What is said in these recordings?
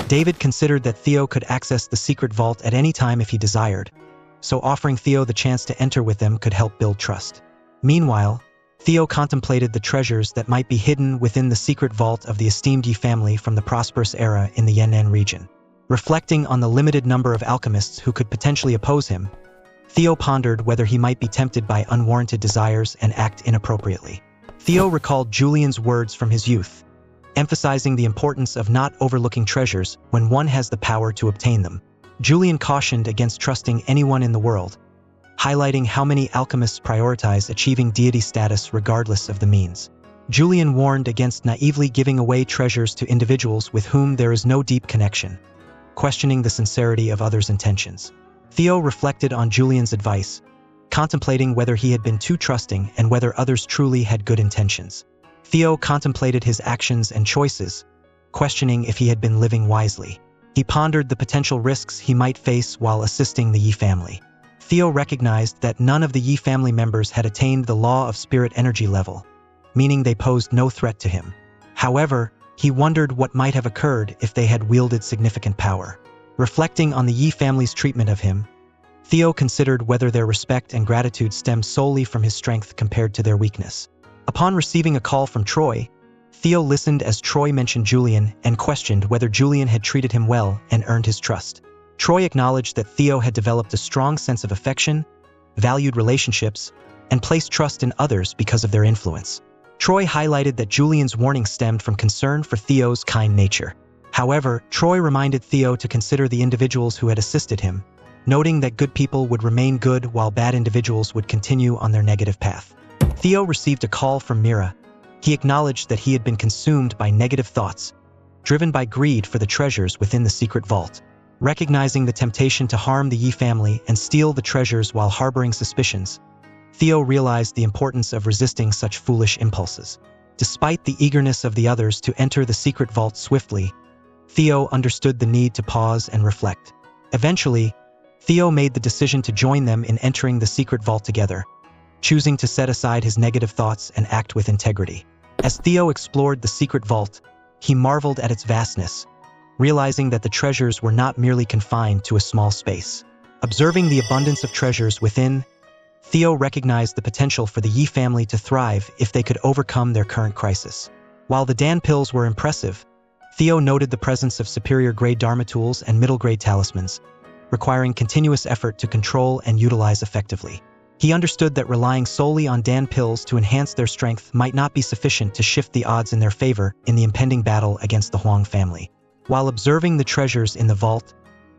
David considered that Theo could access the secret vault at any time if he desired, so offering Theo the chance to enter with them could help build trust. Meanwhile, Theo contemplated the treasures that might be hidden within the secret vault of the esteemed Yi family from the prosperous era in the Yan'an region. Reflecting on the limited number of alchemists who could potentially oppose him, Theo pondered whether he might be tempted by unwarranted desires and act inappropriately. Theo recalled Julian's words from his youth, emphasizing the importance of not overlooking treasures when one has the power to obtain them. Julian cautioned against trusting anyone in the world, highlighting how many alchemists prioritize achieving deity status regardless of the means. Julian warned against naively giving away treasures to individuals with whom there is no deep connection, questioning the sincerity of others' intentions. Theo reflected on Julian's advice, contemplating whether he had been too trusting and whether others truly had good intentions. Theo contemplated his actions and choices, questioning if he had been living wisely. He pondered the potential risks he might face while assisting the Yi family. Theo recognized that none of the Yi family members had attained the law of spirit energy level, meaning they posed no threat to him. However, he wondered what might have occurred if they had wielded significant power. Reflecting on the Yi family's treatment of him, Theo considered whether their respect and gratitude stemmed solely from his strength compared to their weakness. Upon receiving a call from Troy, Theo listened as Troy mentioned Julian and questioned whether Julian had treated him well and earned his trust. Troy acknowledged that Theo had developed a strong sense of affection, valued relationships, and placed trust in others because of their influence. Troy highlighted that Julian's warning stemmed from concern for Theo's kind nature. However, Troy reminded Theo to consider the individuals who had assisted him, noting that good people would remain good while bad individuals would continue on their negative path. Theo received a call from Mira. He acknowledged that he had been consumed by negative thoughts, driven by greed for the treasures within the secret vault. Recognizing the temptation to harm the Yi family and steal the treasures while harboring suspicions, Theo realized the importance of resisting such foolish impulses. Despite the eagerness of the others to enter the secret vault swiftly, Theo understood the need to pause and reflect. Eventually, Theo made the decision to join them in entering the secret vault together, choosing to set aside his negative thoughts and act with integrity. As Theo explored the secret vault, he marveled at its vastness, realizing that the treasures were not merely confined to a small space. Observing the abundance of treasures within, Theo recognized the potential for the Yi family to thrive if they could overcome their current crisis. While the Dan pills were impressive, Theo noted the presence of superior-grade Dharma tools and middle-grade talismans, requiring continuous effort to control and utilize effectively. He understood that relying solely on Dan pills to enhance their strength might not be sufficient to shift the odds in their favor in the impending battle against the Huang family. While observing the treasures in the vault,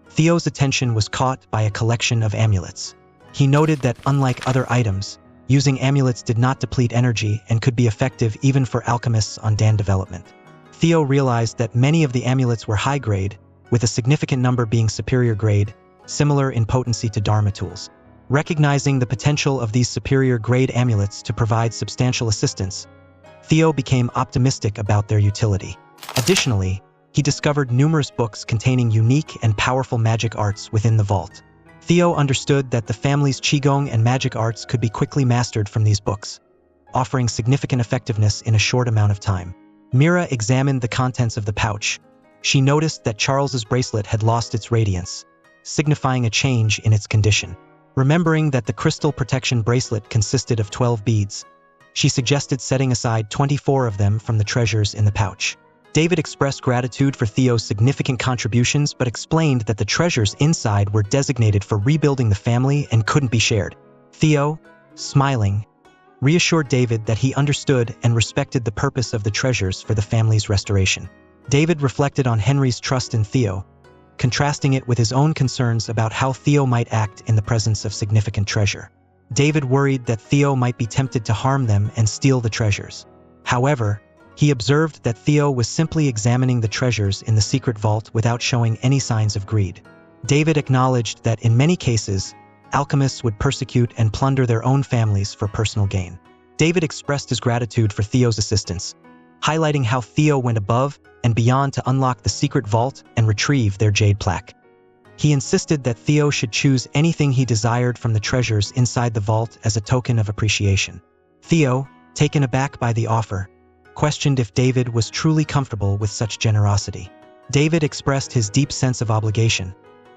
Theo's attention was caught by a collection of amulets. He noted that unlike other items, using amulets did not deplete energy and could be effective even for alchemists on Dan development. Theo realized that many of the amulets were high-grade, with a significant number being superior-grade, similar in potency to Dharma tools. Recognizing the potential of these superior-grade amulets to provide substantial assistance, Theo became optimistic about their utility. Additionally, he discovered numerous books containing unique and powerful magic arts within the vault. Theo understood that the family's qigong and magic arts could be quickly mastered from these books, offering significant effectiveness in a short amount of time. Mira examined the contents of the pouch. She noticed that Charles's bracelet had lost its radiance, signifying a change in its condition. Remembering that the crystal protection bracelet consisted of 12 beads, she suggested setting aside 24 of them from the treasures in the pouch. David expressed gratitude for Theo's significant contributions but explained that the treasures inside were designated for rebuilding the family and couldn't be shared. Theo, smiling, reassured David that he understood and respected the purpose of the treasures for the family's restoration. David reflected on Henry's trust in Theo, contrasting it with his own concerns about how Theo might act in the presence of significant treasure. David worried that Theo might be tempted to harm them and steal the treasures. However, he observed that Theo was simply examining the treasures in the secret vault without showing any signs of greed. David acknowledged that in many cases, alchemists would persecute and plunder their own families for personal gain. David expressed his gratitude for Theo's assistance, highlighting how Theo went above and beyond to unlock the secret vault and retrieve their jade plaque. He insisted that Theo should choose anything he desired from the treasures inside the vault as a token of appreciation. Theo, taken aback by the offer, questioned if David was truly comfortable with such generosity. David expressed his deep sense of obligation,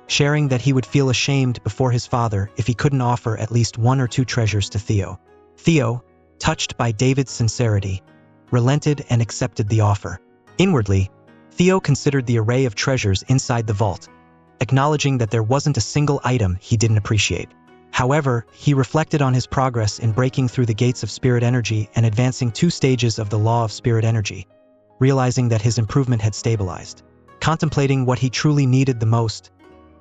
sharing that he would feel ashamed before his father if he couldn't offer at least 1 or 2 treasures to Theo. Theo, touched by David's sincerity, relented and accepted the offer. Inwardly, Theo considered the array of treasures inside the vault, acknowledging that there wasn't a single item he didn't appreciate. However, he reflected on his progress in breaking through the gates of spirit energy and advancing 2 stages of the law of spirit energy, realizing that his improvement had stabilized. Contemplating what he truly needed the most,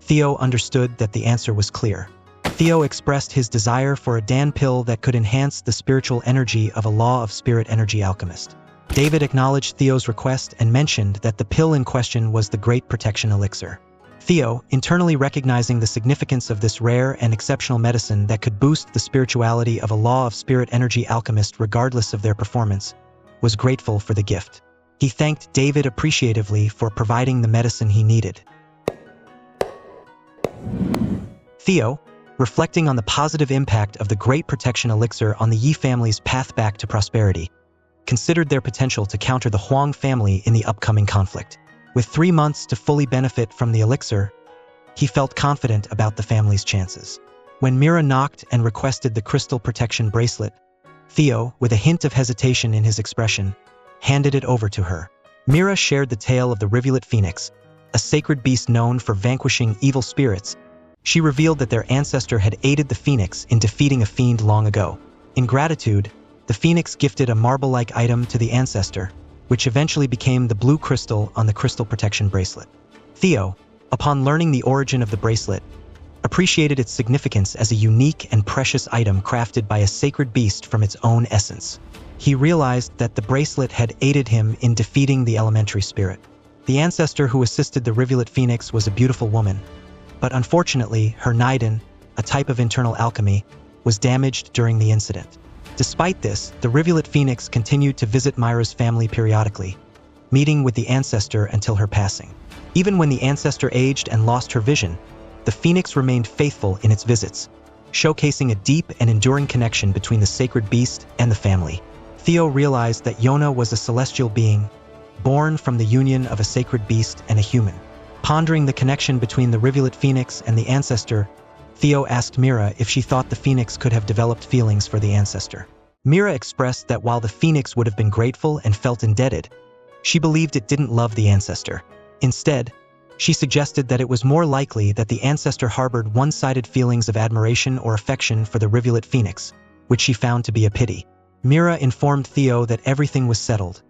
Theo understood that the answer was clear. Theo expressed his desire for a Dan pill that could enhance the spiritual energy of a law of spirit energy alchemist. David acknowledged Theo's request and mentioned that the pill in question was the Great Protection Elixir. Theo, internally recognizing the significance of this rare and exceptional medicine that could boost the spirituality of a law of spirit energy alchemist regardless of their performance, was grateful for the gift. He thanked David appreciatively for providing the medicine he needed. Theo, reflecting on the positive impact of the Great Protection Elixir on the Yi family's path back to prosperity, considered their potential to counter the Huang family in the upcoming conflict. With 3 months to fully benefit from the elixir, he felt confident about the family's chances. When Mira knocked and requested the crystal protection bracelet, Theo, with a hint of hesitation in his expression, handed it over to her. Mira shared the tale of the rivulet phoenix, a sacred beast known for vanquishing evil spirits. She revealed that their ancestor had aided the phoenix in defeating a fiend long ago. In gratitude, the phoenix gifted a marble-like item to the ancestor, which eventually became the blue crystal on the crystal protection bracelet. Theo, upon learning the origin of the bracelet, appreciated its significance as a unique and precious item crafted by a sacred beast from its own essence. He realized that the bracelet had aided him in defeating the elementary spirit. The ancestor who assisted the rivulet phoenix was a beautiful woman, but unfortunately, her Niden, a type of internal alchemy, was damaged during the incident. Despite this, the rivulet phoenix continued to visit Myra's family periodically, meeting with the ancestor until her passing. Even when the ancestor aged and lost her vision, the phoenix remained faithful in its visits, showcasing a deep and enduring connection between the sacred beast and the family. Theo realized that Yona was a celestial being, born from the union of a sacred beast and a human. Pondering the connection between the rivulet phoenix and the ancestor, Theo asked Mira if she thought the phoenix could have developed feelings for the ancestor. Mira expressed that while the phoenix would have been grateful and felt indebted, she believed it didn't love the ancestor. Instead, she suggested that it was more likely that the ancestor harbored one-sided feelings of admiration or affection for the rivulet phoenix, which she found to be a pity. Mira informed Theo that everything was settled,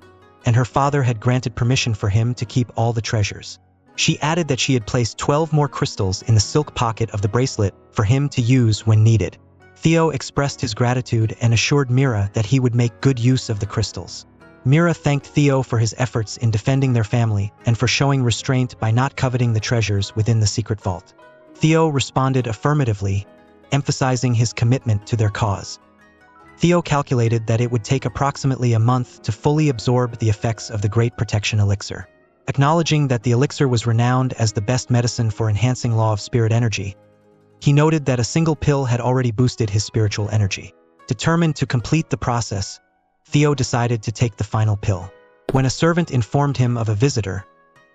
and her father had granted permission for him to keep all the treasures. She added that she had placed 12 more crystals in the silk pocket of the bracelet for him to use when needed. Theo expressed his gratitude and assured Mira that he would make good use of the crystals. Mira thanked Theo for his efforts in defending their family and for showing restraint by not coveting the treasures within the secret vault. Theo responded affirmatively, emphasizing his commitment to their cause. Theo calculated that it would take approximately a month to fully absorb the effects of the Great Protection Elixir. Acknowledging that the elixir was renowned as the best medicine for enhancing law of spirit energy, he noted that a single pill had already boosted his spiritual energy. Determined to complete the process, Theo decided to take the final pill. When a servant informed him of a visitor,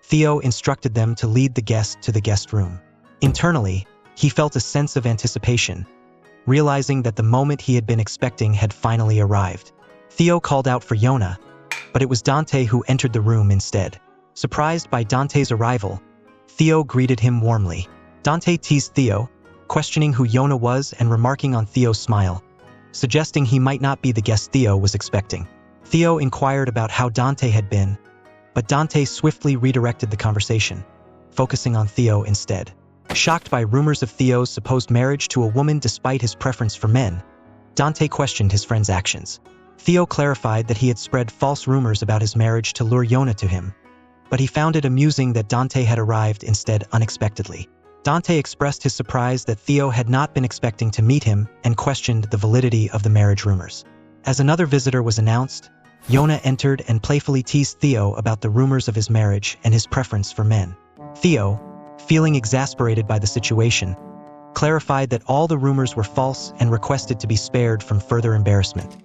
Theo instructed them to lead the guest to the guest room. Internally, he felt a sense of anticipation, realizing that the moment he had been expecting had finally arrived. Theo called out for Yona, but it was Dante who entered the room instead. Surprised by Dante's arrival, Theo greeted him warmly. Dante teased Theo, questioning who Yona was and remarking on Theo's smile, suggesting he might not be the guest Theo was expecting. Theo inquired about how Dante had been, but Dante swiftly redirected the conversation, focusing on Theo instead. Shocked by rumors of Theo's supposed marriage to a woman despite his preference for men, Dante questioned his friend's actions. Theo clarified that he had spread false rumors about his marriage to lure Yona to him, but he found it amusing that Dante had arrived instead unexpectedly. Dante expressed his surprise that Theo had not been expecting to meet him and questioned the validity of the marriage rumors. As another visitor was announced, Yona entered and playfully teased Theo about the rumors of his marriage and his preference for men. Theo, feeling exasperated by the situation, clarified that all the rumors were false and requested to be spared from further embarrassment.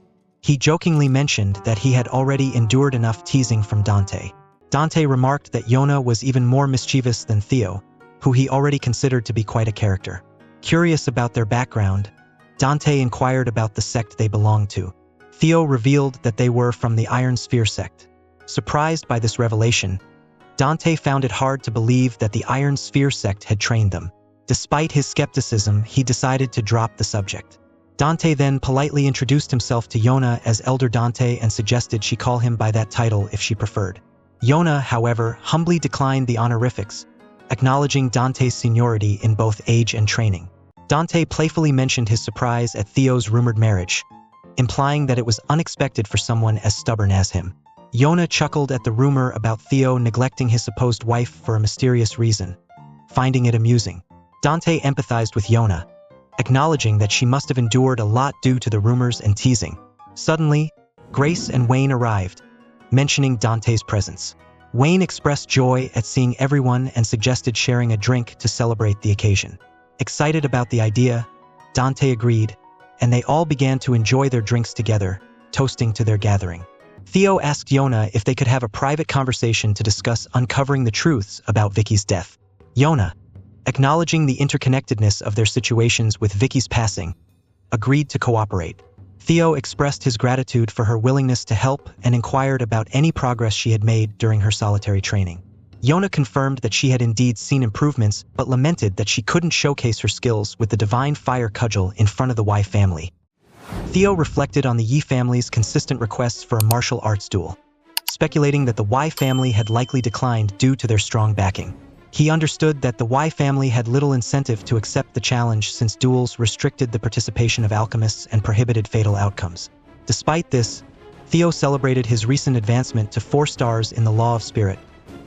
He jokingly mentioned that he had already endured enough teasing from Dante. Dante remarked that Yona was even more mischievous than Theo, who he already considered to be quite a character. Curious about their background, Dante inquired about the sect they belonged to. Theo revealed that they were from the Iron Sphere sect. Surprised by this revelation, Dante found it hard to believe that the Iron Sphere sect had trained them. Despite his skepticism, he decided to drop the subject. Dante then politely introduced himself to Yona as Elder Dante and suggested she call him by that title if she preferred. Yona, however, humbly declined the honorifics, acknowledging Dante's seniority in both age and training. Dante playfully mentioned his surprise at Theo's rumored marriage, implying that it was unexpected for someone as stubborn as him. Yona chuckled at the rumor about Theo neglecting his supposed wife for a mysterious reason, finding it amusing. Dante empathized with Yona, acknowledging that she must have endured a lot due to the rumors and teasing. Suddenly, Grace and Wayne arrived, mentioning Dante's presence. Wayne expressed joy at seeing everyone and suggested sharing a drink to celebrate the occasion. Excited about the idea, Dante agreed, and they all began to enjoy their drinks together, toasting to their gathering. Theo asked Yona if they could have a private conversation to discuss uncovering the truths about Vicky's death. Yona, acknowledging the interconnectedness of their situations with Vicky's passing, agreed to cooperate. Theo expressed his gratitude for her willingness to help and inquired about any progress she had made during her solitary training. Yona confirmed that she had indeed seen improvements, but lamented that she couldn't showcase her skills with the divine fire cudgel in front of the Y family. Theo reflected on the Yi family's consistent requests for a martial arts duel, speculating that the Y family had likely declined due to their strong backing. He understood that the Y family had little incentive to accept the challenge since duels restricted the participation of alchemists and prohibited fatal outcomes. Despite this, Theo celebrated his recent advancement to 4 stars in the Law of Spirit,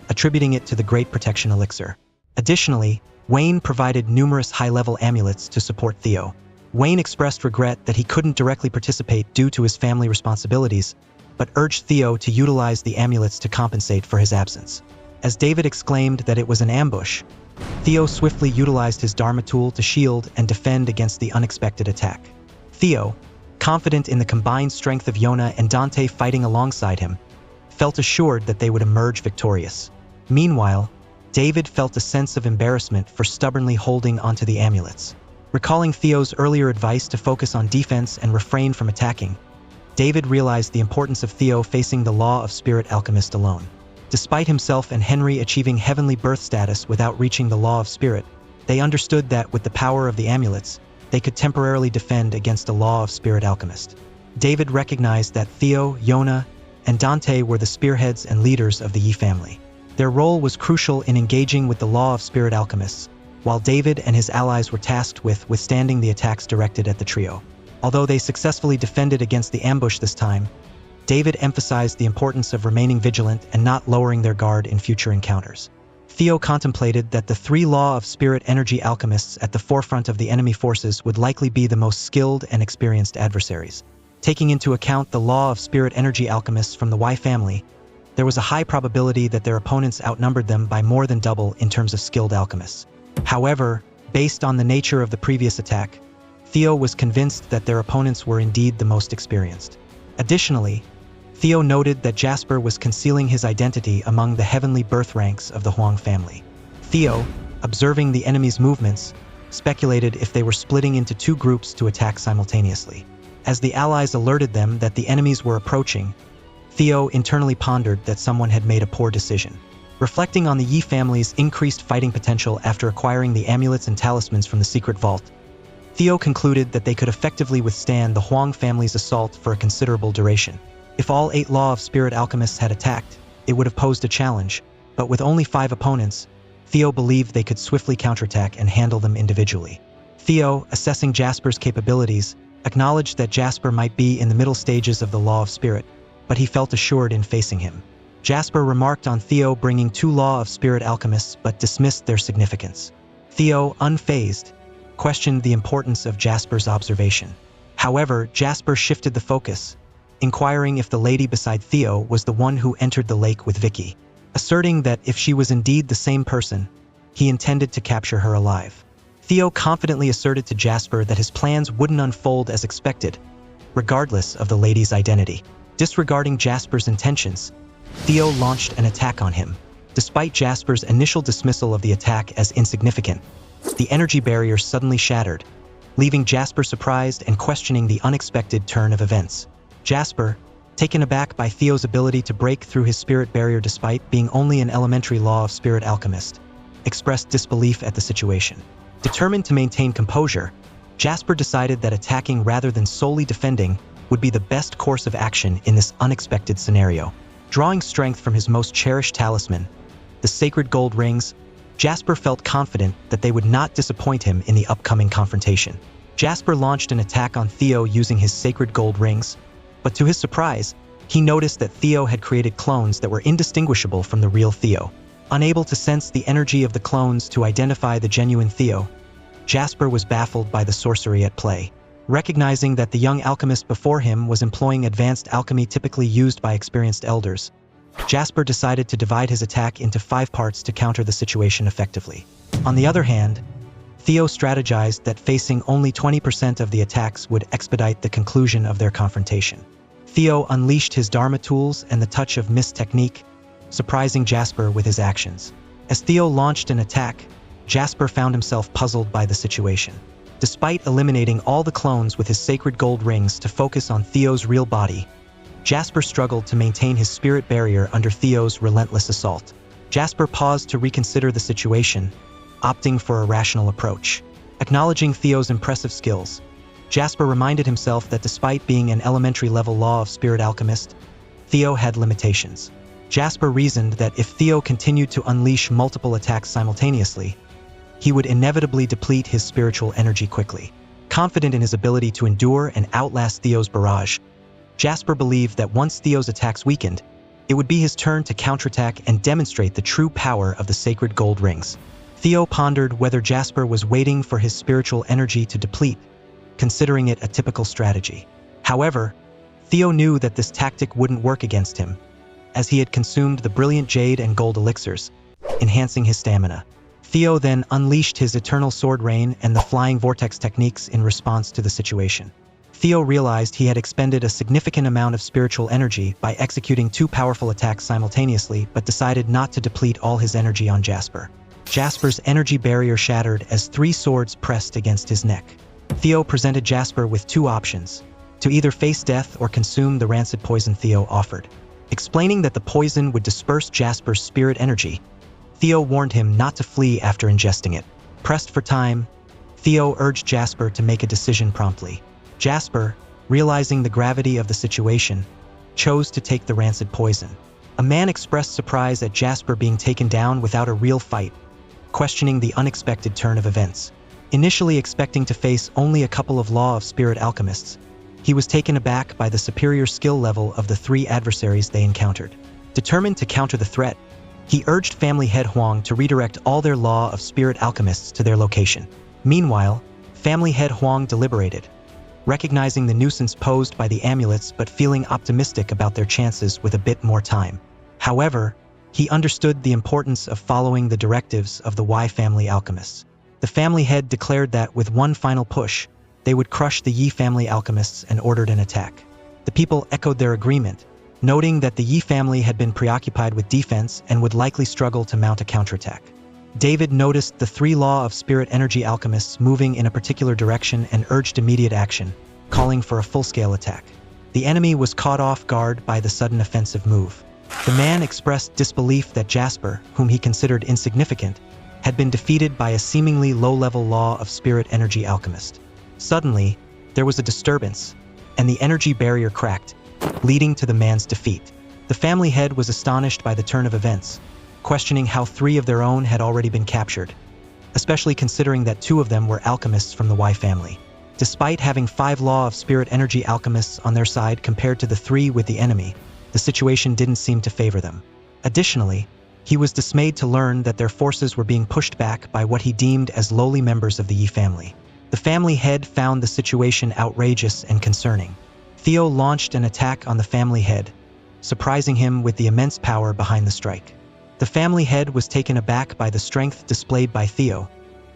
attributing it to the Great Protection Elixir. Additionally, Wayne provided numerous high-level amulets to support Theo. Wayne expressed regret that he couldn't directly participate due to his family responsibilities, but urged Theo to utilize the amulets to compensate for his absence. As David exclaimed that it was an ambush, Theo swiftly utilized his Dharma tool to shield and defend against the unexpected attack. Theo, confident in the combined strength of Yona and Dante fighting alongside him, felt assured that they would emerge victorious. Meanwhile, David felt a sense of embarrassment for stubbornly holding onto the amulets. Recalling Theo's earlier advice to focus on defense and refrain from attacking, David realized the importance of Theo facing the Law of Spirit alchemist alone. Despite himself and Henry achieving heavenly birth status without reaching the Law of Spirit, they understood that with the power of the amulets, they could temporarily defend against a Law of Spirit alchemist. David recognized that Theo, Yona, and Dante were the spearheads and leaders of the Yi family. Their role was crucial in engaging with the Law of Spirit alchemists, while David and his allies were tasked with withstanding the attacks directed at the trio. Although they successfully defended against the ambush this time, David emphasized the importance of remaining vigilant and not lowering their guard in future encounters. Theo contemplated that the 3 Law of Spirit energy alchemists at the forefront of the enemy forces would likely be the most skilled and experienced adversaries. Taking into account the Law of Spirit energy alchemists from the Y family, there was a high probability that their opponents outnumbered them by more than double in terms of skilled alchemists. However, based on the nature of the previous attack, Theo was convinced that their opponents were indeed the most experienced. Additionally, Theo noted that Jasper was concealing his identity among the heavenly birth ranks of the Huang family. Theo, observing the enemy's movements, speculated if they were splitting into 2 groups to attack simultaneously. As the allies alerted them that the enemies were approaching, Theo internally pondered that someone had made a poor decision. Reflecting on the Yi family's increased fighting potential after acquiring the amulets and talismans from the secret vault, Theo concluded that they could effectively withstand the Huang family's assault for a considerable duration. If all 8 Law of Spirit alchemists had attacked, it would have posed a challenge, but with only 5 opponents, Theo believed they could swiftly counterattack and handle them individually. Theo, assessing Jasper's capabilities, acknowledged that Jasper might be in the middle stages of the Law of Spirit, but he felt assured in facing him. Jasper remarked on Theo bringing 2 Law of Spirit alchemists but dismissed their significance. Theo, unfazed, questioned the importance of Jasper's observation. However, Jasper shifted the focus, inquiring if the lady beside Theo was the one who entered the lake with Vicky, asserting that if she was indeed the same person, he intended to capture her alive. Theo confidently asserted to Jasper that his plans wouldn't unfold as expected, regardless of the lady's identity. Disregarding Jasper's intentions, Theo launched an attack on him. Despite Jasper's initial dismissal of the attack as insignificant, the energy barrier suddenly shattered, leaving Jasper surprised and questioning the unexpected turn of events. Jasper, taken aback by Theo's ability to break through his spirit barrier despite being only an elementary law of spirit alchemist, expressed disbelief at the situation. Determined to maintain composure, Jasper decided that attacking rather than solely defending would be the best course of action in this unexpected scenario. Drawing strength from his most cherished talisman, the sacred gold rings, Jasper felt confident that they would not disappoint him in the upcoming confrontation. Jasper launched an attack on Theo using his sacred gold rings, but to his surprise, he noticed that Theo had created clones that were indistinguishable from the real Theo. Unable to sense the energy of the clones to identify the genuine Theo, Jasper was baffled by the sorcery at play. Recognizing that the young alchemist before him was employing advanced alchemy typically used by experienced elders, Jasper decided to divide his attack into 5 parts to counter the situation effectively. On the other hand, Theo strategized that facing only 20% of the attacks would expedite the conclusion of their confrontation. Theo unleashed his Dharma tools and the touch of mist technique, surprising Jasper with his actions. As Theo launched an attack, Jasper found himself puzzled by the situation. Despite eliminating all the clones with his sacred gold rings to focus on Theo's real body, Jasper struggled to maintain his spirit barrier under Theo's relentless assault. Jasper paused to reconsider the situation, opting for a rational approach. Acknowledging Theo's impressive skills, Jasper reminded himself that despite being an elementary-level law of spirit alchemist, Theo had limitations. Jasper reasoned that if Theo continued to unleash multiple attacks simultaneously, he would inevitably deplete his spiritual energy quickly. Confident in his ability to endure and outlast Theo's barrage, Jasper believed that once Theo's attacks weakened, it would be his turn to counterattack and demonstrate the true power of the sacred gold rings. Theo pondered whether Jasper was waiting for his spiritual energy to deplete, considering it a typical strategy. However, Theo knew that this tactic wouldn't work against him, as he had consumed the brilliant jade and gold elixirs, enhancing his stamina. Theo then unleashed his eternal sword rain and the flying vortex techniques in response to the situation. Theo realized he had expended a significant amount of spiritual energy by executing 2 powerful attacks simultaneously, but decided not to deplete all his energy on Jasper. Jasper's energy barrier shattered as 3 swords pressed against his neck. Theo presented Jasper with 2 options: to either face death or consume the rancid poison Theo offered. Explaining that the poison would disperse Jasper's spirit energy, Theo warned him not to flee after ingesting it. Pressed for time, Theo urged Jasper to make a decision promptly. Jasper, realizing the gravity of the situation, chose to take the rancid poison. A man expressed surprise at Jasper being taken down without a real fight, questioning the unexpected turn of events. Initially expecting to face only a couple of Law of Spirit alchemists, he was taken aback by the superior skill level of the 3 adversaries they encountered. Determined to counter the threat, he urged family head Huang to redirect all their Law of Spirit alchemists to their location. Meanwhile, family head Huang deliberated, recognizing the nuisance posed by the amulets but feeling optimistic about their chances with a bit more time. However, he understood the importance of following the directives of the Y family alchemists. The family head declared that with one final push, they would crush the Yi family alchemists and ordered an attack. The people echoed their agreement, noting that the Yi family had been preoccupied with defense and would likely struggle to mount a counterattack. David noticed the 3 Law of Spirit energy alchemists moving in a particular direction and urged immediate action, calling for a full-scale attack. The enemy was caught off guard by the sudden offensive move. The man expressed disbelief that Jasper, whom he considered insignificant, had been defeated by a seemingly low-level Law of Spirit energy alchemist. Suddenly, there was a disturbance, and the energy barrier cracked, leading to the man's defeat. The family head was astonished by the turn of events, questioning how 3 of their own had already been captured, especially considering that 2 of them were alchemists from the Y family. Despite having 5 Law of Spirit energy alchemists on their side compared to the 3 with the enemy, the situation didn't seem to favor them. Additionally, he was dismayed to learn that their forces were being pushed back by what he deemed as lowly members of the Yi family. The family head found the situation outrageous and concerning. Theo launched an attack on the family head, surprising him with the immense power behind the strike. The family head was taken aback by the strength displayed by Theo,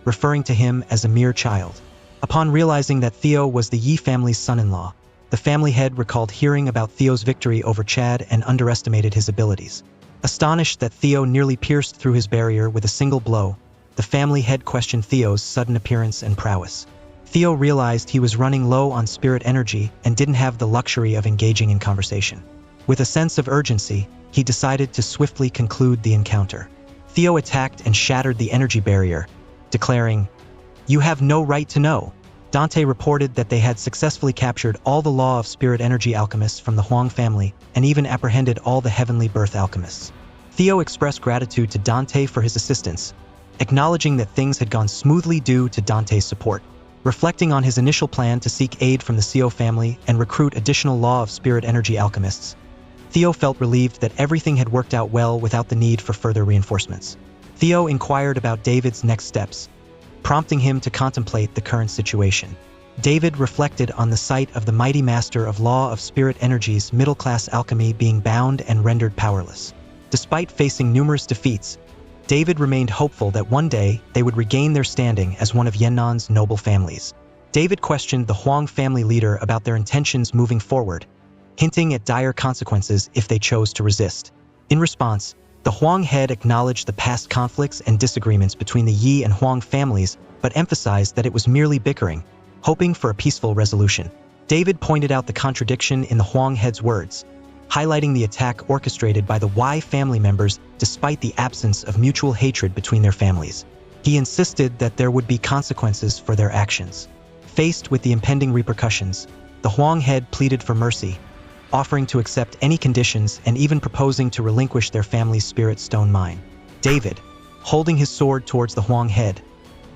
referring to him as a mere child. Upon realizing that Theo was the Yi family's son-in-law, The family head recalled hearing about Theo's victory over Chad and underestimated his abilities. Astonished that Theo nearly pierced through his barrier with a single blow, the family head questioned Theo's sudden appearance and prowess. Theo realized he was running low on spirit energy and didn't have the luxury of engaging in conversation. With a sense of urgency, he decided to swiftly conclude the encounter. Theo attacked and shattered the energy barrier, declaring, "You have no right to know." Dante reported that they had successfully captured all the law of spirit energy alchemists from the Huang family and even apprehended all the heavenly birth alchemists. Theo expressed gratitude to Dante for his assistance, acknowledging that things had gone smoothly due to Dante's support. Reflecting on his initial plan to seek aid from the Sio family and recruit additional law of spirit energy alchemists, Theo felt relieved that everything had worked out well without the need for further reinforcements. Theo inquired about David's next steps, prompting him to contemplate the current situation. David reflected on the sight of the mighty master of law of spirit energies middle-class alchemy being bound and rendered powerless. Despite facing numerous defeats, David remained hopeful that one day they would regain their standing as one of Yennan's noble families. David questioned the Huang family leader about their intentions moving forward, hinting at dire consequences if they chose to resist. In response, the Huang head acknowledged the past conflicts and disagreements between the Yi and Huang families, but emphasized that it was merely bickering, hoping for a peaceful resolution. David pointed out the contradiction in the Huang head's words, highlighting the attack orchestrated by the Y family members despite the absence of mutual hatred between their families. He insisted that there would be consequences for their actions. Faced with the impending repercussions, the Huang head pleaded for mercy, offering to accept any conditions and even proposing to relinquish their family's spirit stone mine. David, holding his sword towards the Huang head,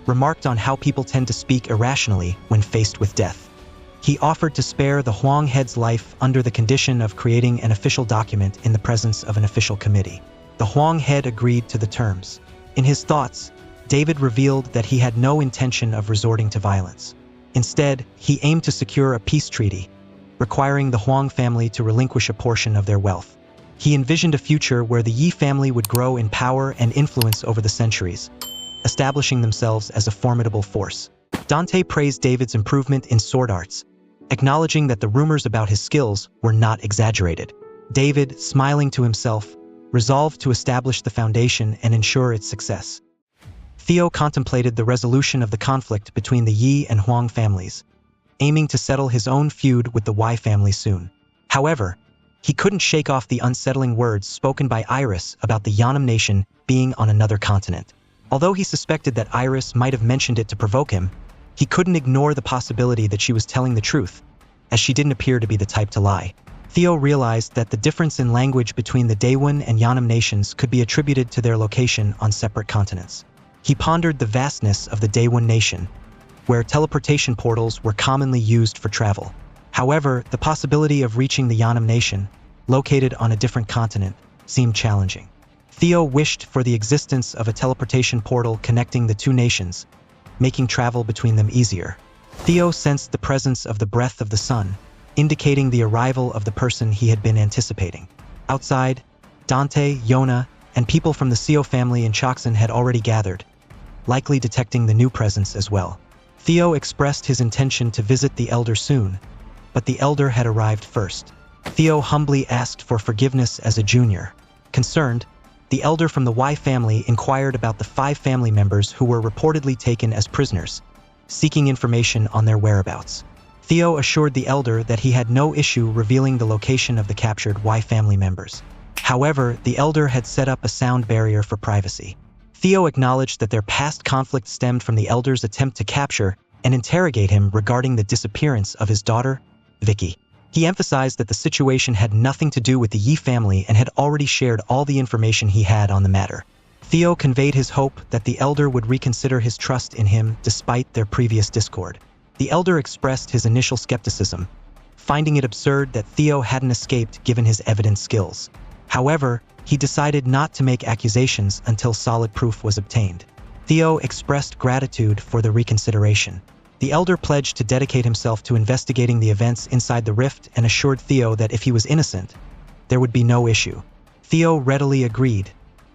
remarked on how people tend to speak irrationally when faced with death. He offered to spare the Huang head's life under the condition of creating an official document in the presence of an official committee. The Huang head agreed to the terms. In his thoughts, David revealed that he had no intention of resorting to violence. Instead, he aimed to secure a peace treaty, requiring the Huang family to relinquish a portion of their wealth. He envisioned a future where the Yi family would grow in power and influence over the centuries, establishing themselves as a formidable force. Dante praised David's improvement in sword arts, acknowledging that the rumors about his skills were not exaggerated. David, smiling to himself, resolved to establish the foundation and ensure its success. Theo contemplated the resolution of the conflict between the Yi and Huang families, aiming to settle his own feud with the Y family soon. However, he couldn't shake off the unsettling words spoken by Iris about the Yanam nation being on another continent. Although he suspected that Iris might have mentioned it to provoke him, he couldn't ignore the possibility that she was telling the truth, as she didn't appear to be the type to lie. Theo realized that the difference in language between the Daewon and Yanam nations could be attributed to their location on separate continents. He pondered the vastness of the Daewon nation, where teleportation portals were commonly used for travel. However, the possibility of reaching the Yanam nation, located on a different continent, seemed challenging. Theo wished for the existence of a teleportation portal connecting the two nations, making travel between them easier. Theo sensed the presence of the breath of the sun, indicating the arrival of the person he had been anticipating. Outside, Dante, Yona, and people from the Sio family in Choksan had already gathered, likely detecting the new presence as well. Theo expressed his intention to visit the elder soon, but the elder had arrived first. Theo humbly asked for forgiveness as a junior. Concerned, the elder from the Y family inquired about the 5 family members who were reportedly taken as prisoners, seeking information on their whereabouts. Theo assured the elder that he had no issue revealing the location of the captured Y family members. However, the elder had set up a sound barrier for privacy. Theo acknowledged that their past conflict stemmed from the elder's attempt to capture and interrogate him regarding the disappearance of his daughter, Vicky. He emphasized that the situation had nothing to do with the Yi family and had already shared all the information he had on the matter. Theo conveyed his hope that the elder would reconsider his trust in him despite their previous discord. The elder expressed his initial skepticism, finding it absurd that Theo hadn't escaped given his evident skills. However, he decided not to make accusations until solid proof was obtained. Theo expressed gratitude for the reconsideration. The elder pledged to dedicate himself to investigating the events inside the rift and assured Theo that if he was innocent, there would be no issue. Theo readily agreed,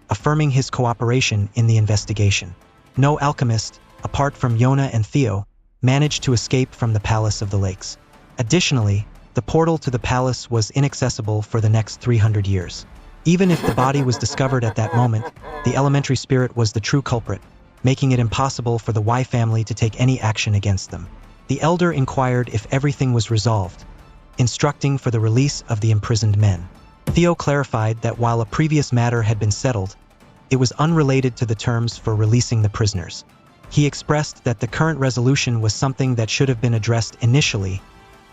affirming his cooperation in the investigation. No alchemist, apart from Yona and Theo, managed to escape from the Palace of the Lakes. Additionally, The portal to the palace was inaccessible for the next 300 years. Even if the body was discovered at that moment, the elementary spirit was the true culprit, making it impossible for the Y family to take any action against them. The elder inquired if everything was resolved, instructing for the release of the imprisoned men. Theo clarified that while a previous matter had been settled, it was unrelated to the terms for releasing the prisoners. He expressed that the current resolution was something that should have been addressed initially,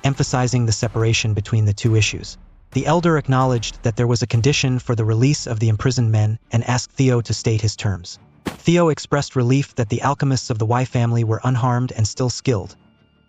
emphasizing the separation between the two issues. The elder acknowledged that there was a condition for the release of the imprisoned men and asked Theo to state his terms. Theo expressed relief that the alchemists of the Y family were unharmed and still skilled,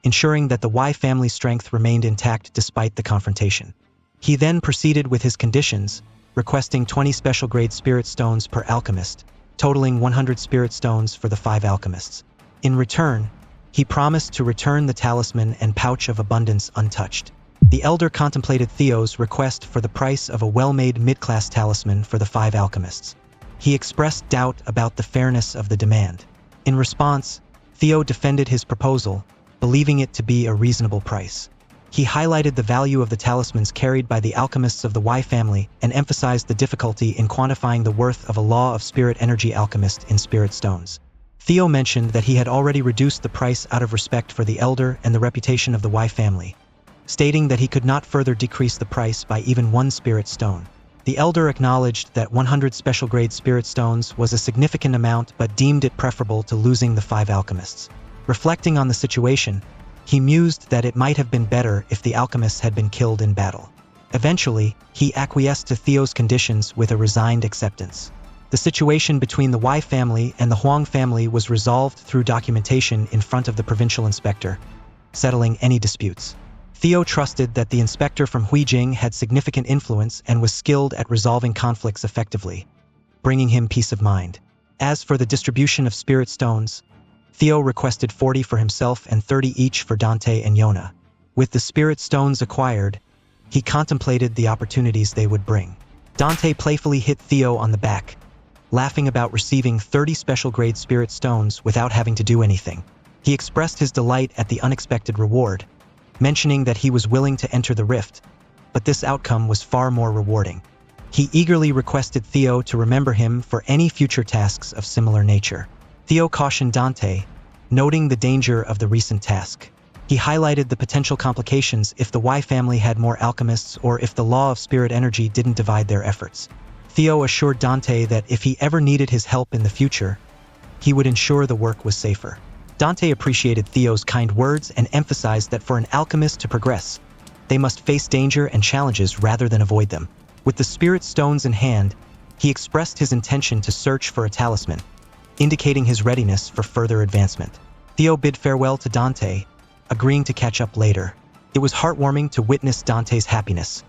ensuring that the Y family strength remained intact despite the confrontation. He then proceeded with his conditions, requesting 20 special-grade spirit stones per alchemist, totaling 100 spirit stones for the 5 alchemists. In return, he promised to return the talisman and pouch of abundance untouched. The elder contemplated Theo's request for the price of a well-made mid-class talisman for the 5 alchemists. He expressed doubt about the fairness of the demand. In response, Theo defended his proposal, believing it to be a reasonable price. He highlighted the value of the talismans carried by the alchemists of the Y family and emphasized the difficulty in quantifying the worth of a law of spirit energy alchemist in spirit stones. Theo mentioned that he had already reduced the price out of respect for the elder and the reputation of the Y family, stating that he could not further decrease the price by even 1 spirit stone. The elder acknowledged that 100 special-grade spirit stones was a significant amount but deemed it preferable to losing the 5 alchemists. Reflecting on the situation, he mused that it might have been better if the alchemists had been killed in battle. Eventually, he acquiesced to Theo's conditions with a resigned acceptance. The situation between the Y family and the Huang family was resolved through documentation in front of the provincial inspector, settling any disputes. Theo trusted that the inspector from Huijing had significant influence and was skilled at resolving conflicts effectively, bringing him peace of mind. As for the distribution of spirit stones, Theo requested 40 for himself and 30 each for Dante and Yona. With the spirit stones acquired, he contemplated the opportunities they would bring. Dante playfully hit Theo on the back, laughing about receiving 30 special-grade spirit stones without having to do anything. He expressed his delight at the unexpected reward, mentioning that he was willing to enter the rift, but this outcome was far more rewarding. He eagerly requested Theo to remember him for any future tasks of similar nature. Theo cautioned Dante, noting the danger of the recent task. He highlighted the potential complications if the Y family had more alchemists or if the law of spirit energy didn't divide their efforts. Theo assured Dante that if he ever needed his help in the future, he would ensure the work was safer. Dante appreciated Theo's kind words and emphasized that for an alchemist to progress, they must face danger and challenges rather than avoid them. With the spirit stones in hand, he expressed his intention to search for a talisman, indicating his readiness for further advancement. Theo bid farewell to Dante, agreeing to catch up later. It was heartwarming to witness Dante's happiness,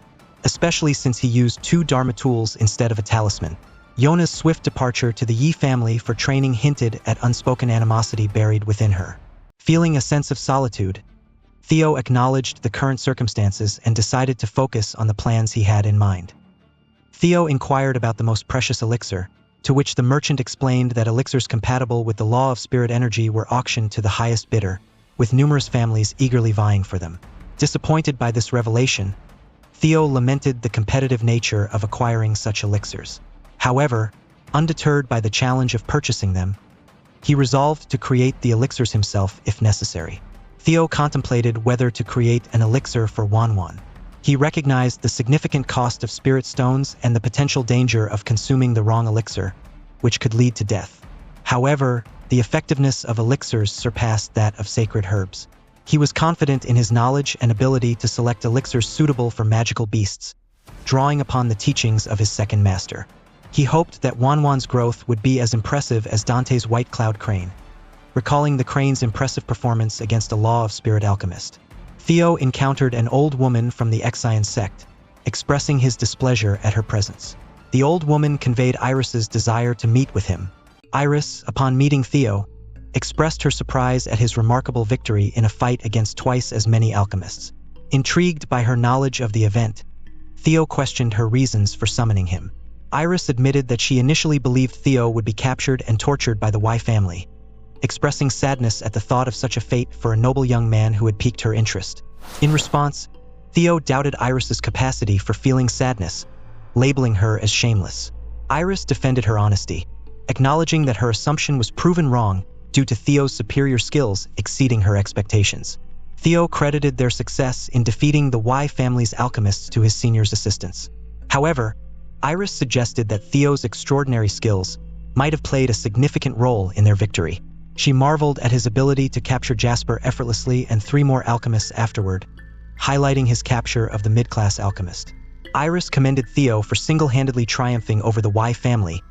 especially since he used 2 Dharma tools instead of a talisman. Yona's swift departure to the Yi family for training hinted at unspoken animosity buried within her. Feeling a sense of solitude, Theo acknowledged the current circumstances and decided to focus on the plans he had in mind. Theo inquired about the most precious elixir, to which the merchant explained that elixirs compatible with the law of spirit energy were auctioned to the highest bidder, with numerous families eagerly vying for them. Disappointed by this revelation, Theo lamented the competitive nature of acquiring such elixirs. However, undeterred by the challenge of purchasing them, he resolved to create the elixirs himself if necessary. Theo contemplated whether to create an elixir for Wanwan. He recognized the significant cost of spirit stones and the potential danger of consuming the wrong elixir, which could lead to death. However, the effectiveness of elixirs surpassed that of sacred herbs. He was confident in his knowledge and ability to select elixirs suitable for magical beasts, drawing upon the teachings of his second master. He hoped that Wanwan's growth would be as impressive as Dante's white cloud crane, recalling the crane's impressive performance against a law of spirit alchemist. Theo encountered an old woman from the Exian sect, expressing his displeasure at her presence. The old woman conveyed Iris's desire to meet with him. Iris, upon meeting Theo, expressed her surprise at his remarkable victory in a fight against twice as many alchemists. Intrigued by her knowledge of the event, Theo questioned her reasons for summoning him. Iris admitted that she initially believed Theo would be captured and tortured by the Y family, expressing sadness at the thought of such a fate for a noble young man who had piqued her interest. In response, Theo doubted Iris's capacity for feeling sadness, labeling her as shameless. Iris defended her honesty, acknowledging that her assumption was proven wrong due to Theo's superior skills exceeding her expectations. Theo credited their success in defeating the Y family's alchemists to his senior's assistance. However, Iris suggested that Theo's extraordinary skills might have played a significant role in their victory. She marveled at his ability to capture Jasper effortlessly and 3 more alchemists afterward, highlighting his capture of the mid-class alchemist. Iris commended Theo for single-handedly triumphing over the Y family,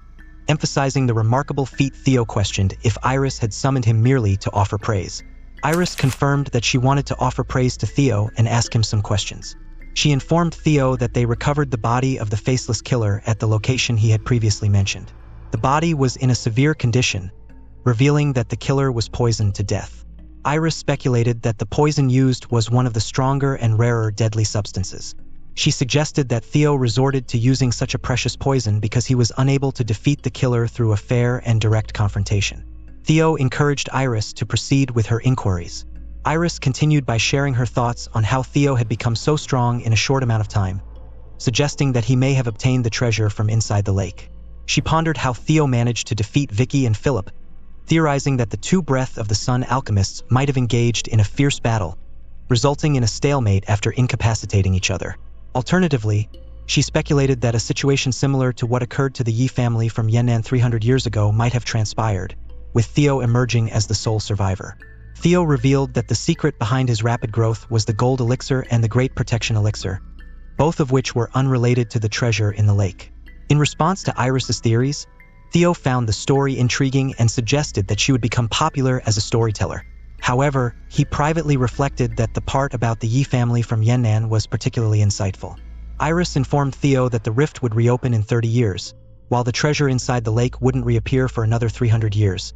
emphasizing the remarkable feat. Theo questioned if Iris had summoned him merely to offer praise. Iris confirmed that she wanted to offer praise to Theo and ask him some questions. She informed Theo that they recovered the body of the faceless killer at the location he had previously mentioned. The body was in a severe condition, revealing that the killer was poisoned to death. Iris speculated that the poison used was one of the stronger and rarer deadly substances. She suggested that Theo resorted to using such a precious poison because he was unable to defeat the killer through a fair and direct confrontation. Theo encouraged Iris to proceed with her inquiries. Iris continued by sharing her thoughts on how Theo had become so strong in a short amount of time, suggesting that he may have obtained the treasure from inside the lake. She pondered how Theo managed to defeat Vicky and Philip, theorizing that the 2 Breath of the Sun alchemists might have engaged in a fierce battle, resulting in a stalemate after incapacitating each other. Alternatively, she speculated that a situation similar to what occurred to the Yi family from Yan'an 300 years ago might have transpired, with Theo emerging as the sole survivor. Theo revealed that the secret behind his rapid growth was the Gold Elixir and the Great Protection Elixir, both of which were unrelated to the treasure in the lake. In response to Iris's theories, Theo found the story intriguing and suggested that she would become popular as a storyteller. However, he privately reflected that the part about the Yi family from Yan'an was particularly insightful. Iris informed Theo that the rift would reopen in 30 years, while the treasure inside the lake wouldn't reappear for another 300 years,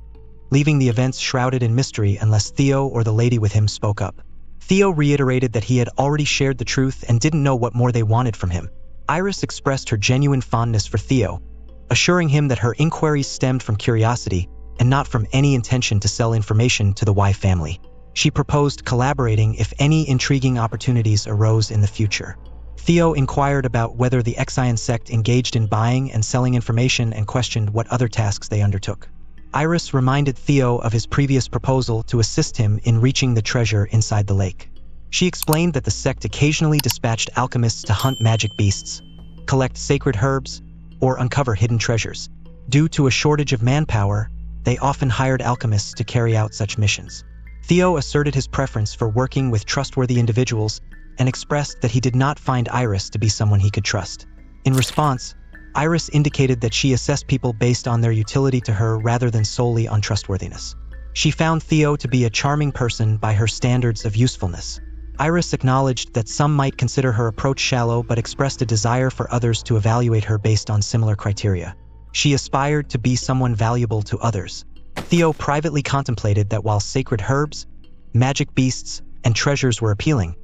leaving the events shrouded in mystery unless Theo or the lady with him spoke up. Theo reiterated that he had already shared the truth and didn't know what more they wanted from him. Iris expressed her genuine fondness for Theo, assuring him that her inquiries stemmed from curiosity and not from any intention to sell information to the Y family. She proposed collaborating if any intriguing opportunities arose in the future. Theo inquired about whether the Exian sect engaged in buying and selling information and questioned what other tasks they undertook. Iris reminded Theo of his previous proposal to assist him in reaching the treasure inside the lake. She explained that the sect occasionally dispatched alchemists to hunt magic beasts, collect sacred herbs, or uncover hidden treasures. Due to a shortage of manpower, they often hired alchemists to carry out such missions. Theo asserted his preference for working with trustworthy individuals and expressed that he did not find Iris to be someone he could trust. In response, Iris indicated that she assessed people based on their utility to her rather than solely on trustworthiness. She found Theo to be a charming person by her standards of usefulness. Iris acknowledged that some might consider her approach shallow but expressed a desire for others to evaluate her based on similar criteria. She aspired to be someone valuable to others. Theo privately contemplated that while sacred herbs, magic beasts, and treasures were appealing,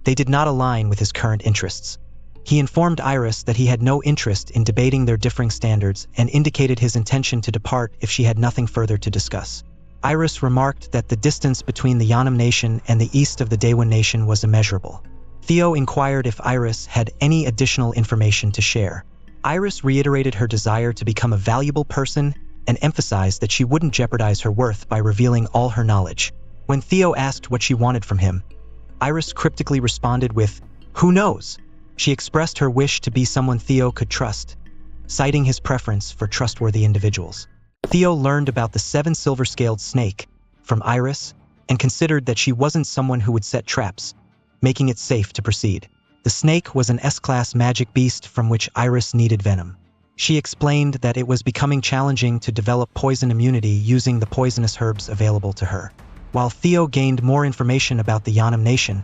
they did not align with his current interests. He informed Iris that he had no interest in debating their differing standards and indicated his intention to depart if she had nothing further to discuss. Iris remarked that the distance between the Yanam nation and the east of the Daewon nation was immeasurable. Theo inquired if Iris had any additional information to share. Iris reiterated her desire to become a valuable person and emphasized that she wouldn't jeopardize her worth by revealing all her knowledge. When Theo asked what she wanted from him, Iris cryptically responded with, "Who knows?" She expressed her wish to be someone Theo could trust, citing his preference for trustworthy individuals. Theo learned about the 7 silver-scaled snake from Iris and considered that she wasn't someone who would set traps, making it safe to proceed. The snake was an S-class magic beast from which Iris needed venom. She explained that it was becoming challenging to develop poison immunity using the poisonous herbs available to her. While Theo gained more information about the Yanam nation,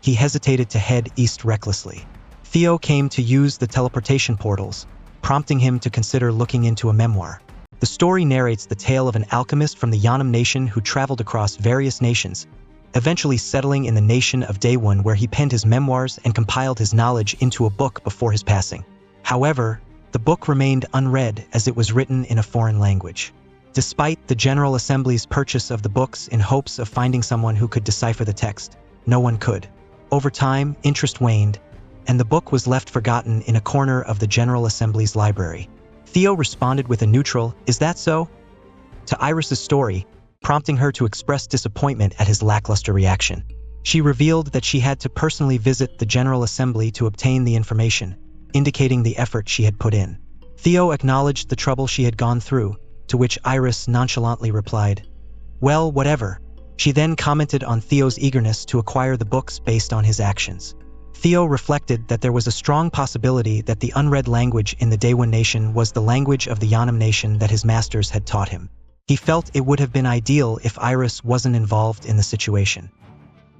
he hesitated to head east recklessly. Theo came to use the teleportation portals, prompting him to consider looking into a memoir. The story narrates the tale of an alchemist from the Yanam nation who traveled across various nations, eventually settling in the nation of Daewon, where he penned his memoirs and compiled his knowledge into a book before his passing. However, the book remained unread as it was written in a foreign language. Despite the General Assembly's purchase of the books in hopes of finding someone who could decipher the text, no one could. Over time, interest waned, and the book was left forgotten in a corner of the General Assembly's library. Theo responded with a neutral, "Is that so?" to Iris's story, prompting her to express disappointment at his lackluster reaction. She revealed that she had to personally visit the General Assembly to obtain the information, indicating the effort she had put in. Theo acknowledged the trouble she had gone through, to which Iris nonchalantly replied, "Well, whatever." She then commented on Theo's eagerness to acquire the books based on his actions. Theo reflected that there was a strong possibility that the unread language in the Daewon Nation was the language of the Yanam Nation that his masters had taught him. He felt it would have been ideal if Iris wasn't involved in the situation.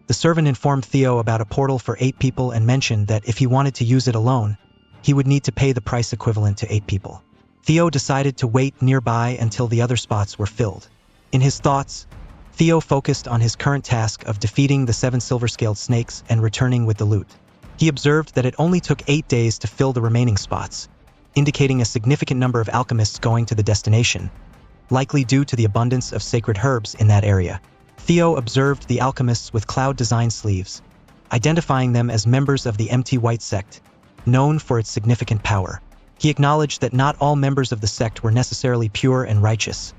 The servant informed Theo about a portal for 8 people and mentioned that if he wanted to use it alone, he would need to pay the price equivalent to 8 people. Theo decided to wait nearby until the other spots were filled. In his thoughts, Theo focused on his current task of defeating the 7 silver-scaled snakes and returning with the loot. He observed that it only took 8 days to fill the remaining spots, indicating a significant number of alchemists going to the destination, likely due to the abundance of sacred herbs in that area. Theo observed the alchemists with cloud design sleeves, identifying them as members of the Empty White sect, known for its significant power. He acknowledged that not all members of the sect were necessarily pure and righteous,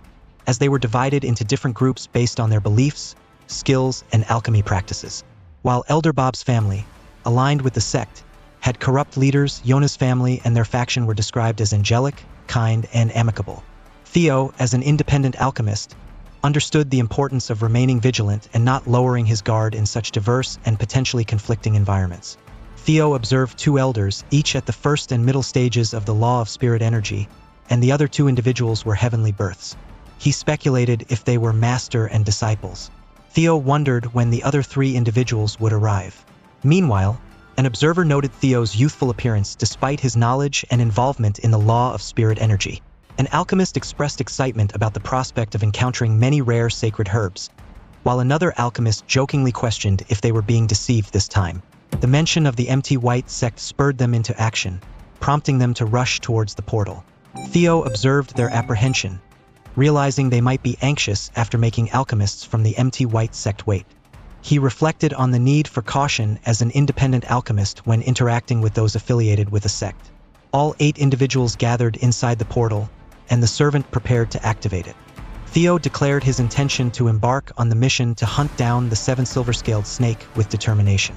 as they were divided into different groups based on their beliefs, skills, and alchemy practices. While Elder Bob's family, aligned with the sect, had corrupt leaders, Yona's family and their faction were described as angelic, kind, and amicable. Theo, as an independent alchemist, understood the importance of remaining vigilant and not lowering his guard in such diverse and potentially conflicting environments. Theo observed 2 elders, each at the first and middle stages of the law of spirit energy, and the other 2 individuals were heavenly births. He speculated if they were master and disciples. Theo wondered when the other 3 individuals would arrive. Meanwhile, an observer noted Theo's youthful appearance despite his knowledge and involvement in the law of spirit energy. An alchemist expressed excitement about the prospect of encountering many rare sacred herbs, while another alchemist jokingly questioned if they were being deceived this time. The mention of the Empty White sect spurred them into action, prompting them to rush towards the portal. Theo observed their apprehension, realizing they might be anxious after making alchemists from the Empty White sect wait. He reflected on the need for caution as an independent alchemist when interacting with those affiliated with a sect. All 8 individuals gathered inside the portal, and the servant prepared to activate it. Theo declared his intention to embark on the mission to hunt down the 7 silver-scaled snake with determination.